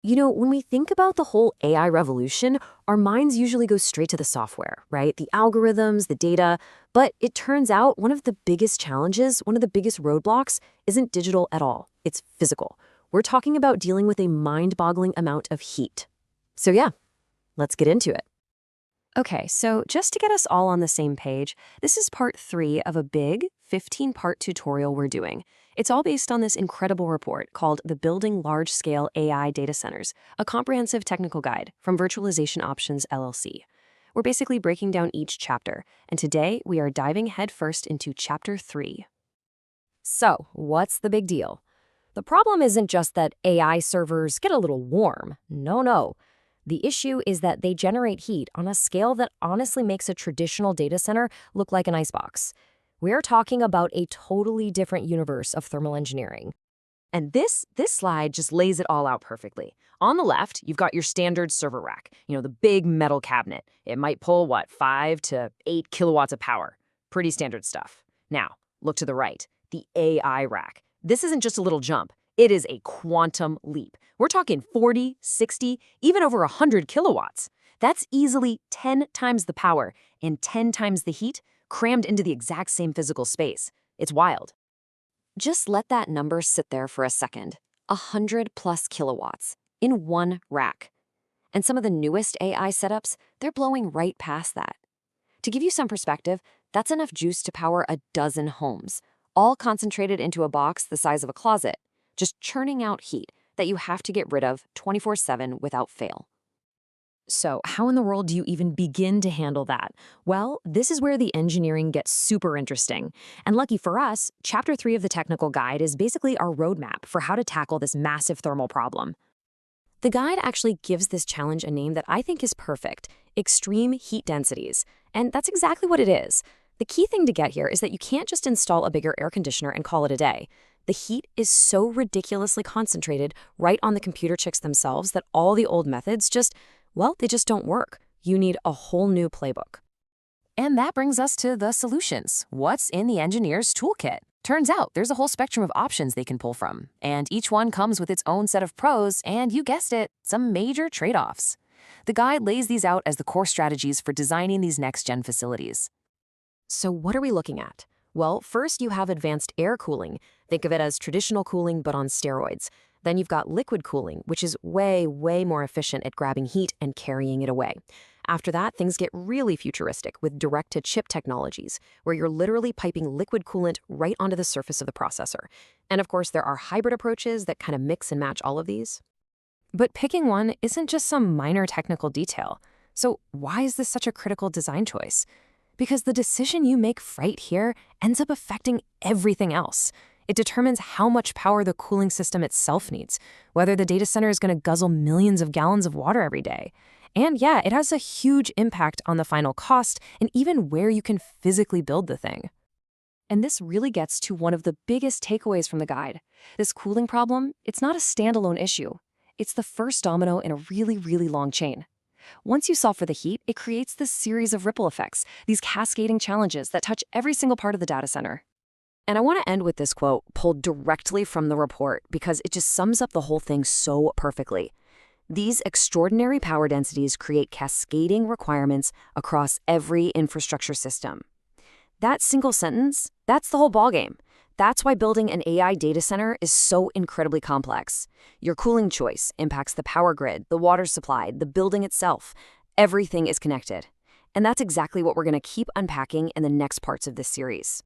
When we think about the whole AI revolution, our minds usually go straight to the software, right? The algorithms, the data. But it turns out one of the biggest challenges, one of the biggest roadblocks, isn't digital at all. It's physical. We're talking about dealing with a mind-boggling amount of heat. So yeah, let's get into it. Okay, so just to get us all on the same page, this is part 3 of a big 15-part tutorial we're doing. It's all based on this incredible report called The Building Large-Scale AI Data Centers, a comprehensive technical guide from Virtualization Options LLC. We're basically breaking down each chapter, and today we are diving headfirst into Chapter 3. So, what's the big deal? The problem isn't just that AI servers get a little warm. No. The issue is that they generate heat on a scale that honestly makes a traditional data center look like an icebox. We're talking about a totally different universe of thermal engineering. And this slide just lays it all out perfectly. On the left, you've got your standard server rack, the big metal cabinet. It might pull, 5 to 8 kilowatts of power. Pretty standard stuff. Now, look to the right, the AI rack. This isn't just a little jump. It is a quantum leap. We're talking 40, 60, even over 100 kilowatts. That's easily 10 times the power and 10 times the heat crammed into the exact same physical space. It's wild. Just let that number sit there for a second. 100 plus kilowatts in one rack. And some of the newest AI setups, they're blowing right past that. To give you some perspective, that's enough juice to power a dozen homes, all concentrated into a box the size of a closet, just churning out heat that you have to get rid of 24/7 without fail. So how in the world do you even begin to handle that? Well, this is where the engineering gets super interesting. And lucky for us, Chapter 3 of the technical guide is basically our roadmap for how to tackle this massive thermal problem. The guide actually gives this challenge a name that I think is perfect: extreme heat densities. And that's exactly what it is. The key thing to get here is that you can't just install a bigger air conditioner and call it a day. The heat is so ridiculously concentrated right on the computer chips themselves that all the old methods they just don't work. You need a whole new playbook. And that brings us to the solutions. What's in the engineer's toolkit? Turns out there's a whole spectrum of options they can pull from, and each one comes with its own set of pros and, you guessed it, some major trade-offs. The guide lays these out as the core strategies for designing these next-gen facilities. So what are we looking at? Well, first you have advanced air cooling. Think of it as traditional cooling but on steroids. Then you've got liquid cooling, which is way more efficient at grabbing heat and carrying it away. After that, things get really futuristic with direct-to-chip technologies, where you're literally piping liquid coolant right onto the surface of the processor. And of course, there are hybrid approaches that kind of mix and match all of these. But picking one isn't just some minor technical detail. So why is this such a critical design choice? Because the decision you make right here ends up affecting everything else. It determines how much power the cooling system itself needs, whether the data center is going to guzzle millions of gallons of water every day. And yeah, it has a huge impact on the final cost and even where you can physically build the thing. And this really gets to one of the biggest takeaways from the guide. This cooling problem, it's not a standalone issue. It's the first domino in a really long chain. Once you solve for the heat, it creates this series of ripple effects, these cascading challenges that touch every single part of the data center. And I want to end with this quote pulled directly from the report because it just sums up the whole thing so perfectly. These extraordinary power densities create cascading requirements across every infrastructure system. That single sentence, that's the whole ballgame. That's why building an AI data center is so incredibly complex. Your cooling choice impacts the power grid, the water supply, the building itself. Everything is connected. And that's exactly what we're going to keep unpacking in the next parts of this series.